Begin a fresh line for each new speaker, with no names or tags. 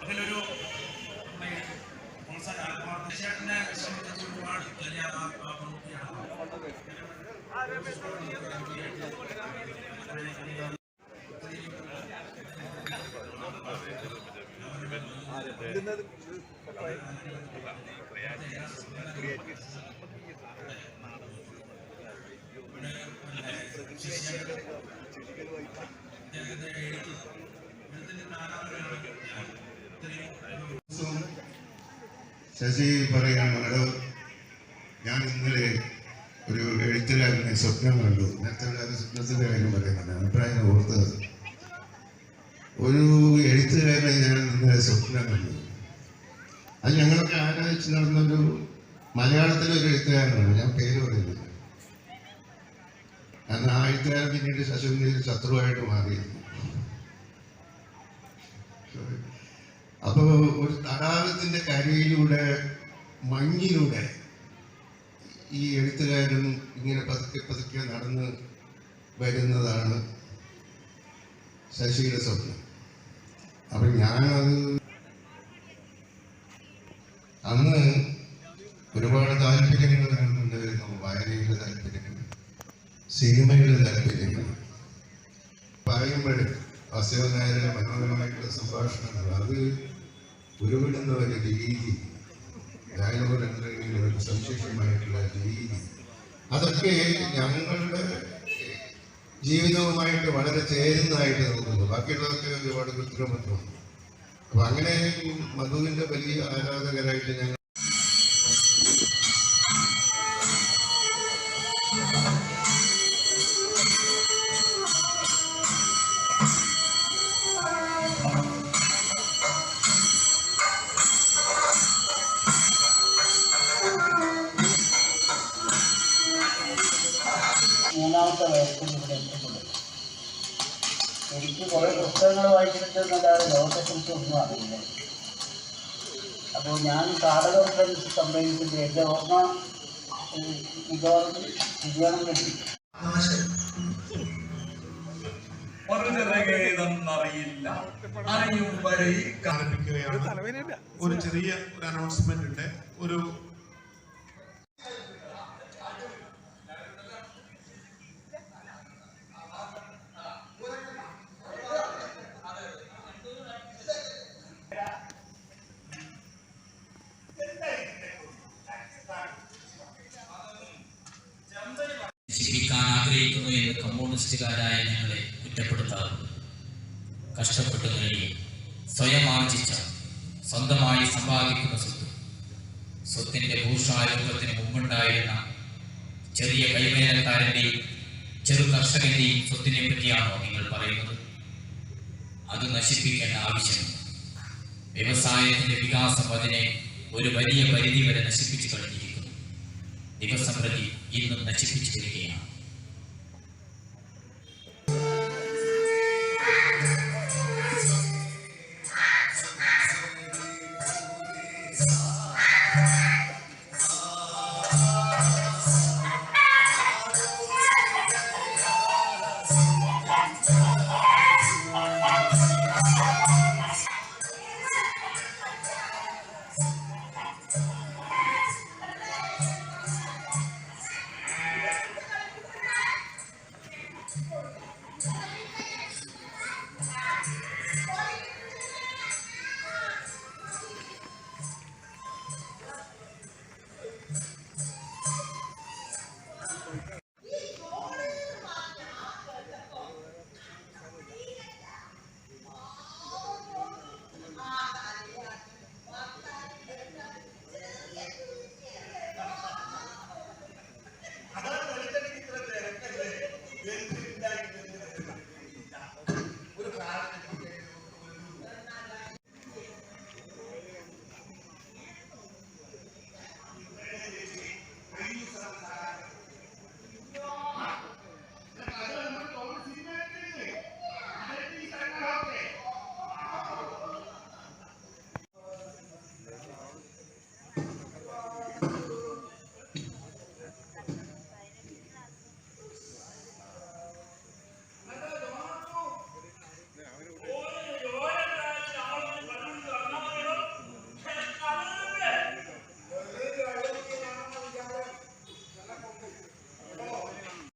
അതിലൊരു ആത്മാർത്ഥനെ സംബന്ധിച്ച് ഒരുപാട് വലിയ പ്രവൃത്തിയാണ്.
ശശി പറയുകയാണ്, ഞാൻ ഇന്നലെ ഒരു എഴുത്തുകാരനെ സ്വപ്നം കണ്ടു. നേരത്തെ സ്വപ്നത്തിൻ്റെ കാര്യം പറയുന്നുണ്ട്. അഭിപ്രായം ഓർത്തത്, ഒരു എഴുത്തുകാരനെ ഞാൻ ഇന്നലെ സ്വപ്നം കണ്ടു. അത് ഞങ്ങളൊക്കെ ആരാധിച്ച് നടന്നൊരു മലയാളത്തിലെ ഒരു എഴുത്തുകാരനാണ്. ഞാൻ പേര് പറയുന്നില്ല. കാരണം ആ എഴുത്തുകാരൻ പിന്നീട് ശശുവിൻ്റെ ശത്രുവായിട്ട് മാറിയിരുന്നു. അപ്പൊ ഒരു തടാകത്തിന്റെ കരയിലൂടെ മഞ്ഞിലൂടെ ഈ എഴുത്തുകാരൻ ഇങ്ങനെ പതുക്കെ പതുക്കെ നടന്ന് വരുന്നതാണ് ശശിയുടെ സ്വപ്നം. അപ്പൊ ഞാനത് അന്ന് ഒരുപാട് താല്പര്യങ്ങൾ ഉണ്ടായിരുന്നു. വായനയുടെ താല്പര്യങ്ങൾ, സിനിമയുടെ താല്പര്യങ്ങൾ. പറയുമ്പോൾ വാസുദേവൻ നായരുടെ മനോഹരമായിട്ടുള്ള സംഭാഷണങ്ങൾ, അത് ഉരുവിടുന്ന ഒരു രീതി, ഡയലോഗ് എൻട്രിയിൽ ഒരു സവിശേഷമായിട്ടുള്ള രീതി, അതൊക്കെ ഞങ്ങളുടെ ജീവിതവുമായിട്ട് വളരെ ചേരുന്നതായിട്ട് തോന്നുന്നു. ബാക്കിയുള്ളതൊക്കെ ഒരുപാട് കൃത്രിമത്വമാണ്. അപ്പൊ അങ്ങനെ മധുവിന്റെ വലിയ ആരാധകരായിട്ട് ഞങ്ങൾ
മൂന്നാമത്തെ വയസ്സിൽ ഇവിടെ എത്തിക്കുന്നത്. എനിക്ക് കുറേ പുസ്തകങ്ങൾ വായിച്ചിട്ടുണ്ടെന്നല്ലാതെ ലോകത്തെക്കുറിച്ച് ഒന്നും അറിയില്ല. അപ്പോൾ ഞാൻ കാടകോട്ടനുസരിച്ച് സംഭവിച്ചിട്ട് എൻ്റെ ഓർമ്മ മിക്കവാറും ശരിയാണം കിട്ടി.
ഒരു ചെറിയ ഒരു അനൗൺസ്മെന്റ് ഉണ്ട്. ഒരു
ജീവിക്കാൻ ആഗ്രഹിക്കുന്നു എന്ന് കമ്മ്യൂണിസ്റ്റുകാരായ ഞങ്ങളെ കുറ്റപ്പെടുത്താറുണ്ട്. കഷ്ടപ്പെട്ടു നേടി സ്വയം ആർജിച്ച സ്വന്തമായി സമ്പാദിക്കുന്ന സ്വത്തിന്റെ ഭൂഷാരൂപത്തിന് മുമ്പുണ്ടായിരുന്ന ചെറിയ കൈവേലക്കാരന്റെയും ചെറു കർഷകന്റെയും സ്വത്തിനെ പറ്റിയാണോ നിങ്ങൾ പറയുന്നത്? അത് നശിപ്പിക്കേണ്ട ആവശ്യമില്ല. വ്യവസായത്തിന്റെ വികാസം അതിനെ ഒരു വലിയ പരിധി വരെ നശിപ്പിച്ചു കഴിഞ്ഞിരിക്കുന്നു. ദിവസം പ്രതി ഇന്നും നശിപ്പിച്ചു വരികയാണ്.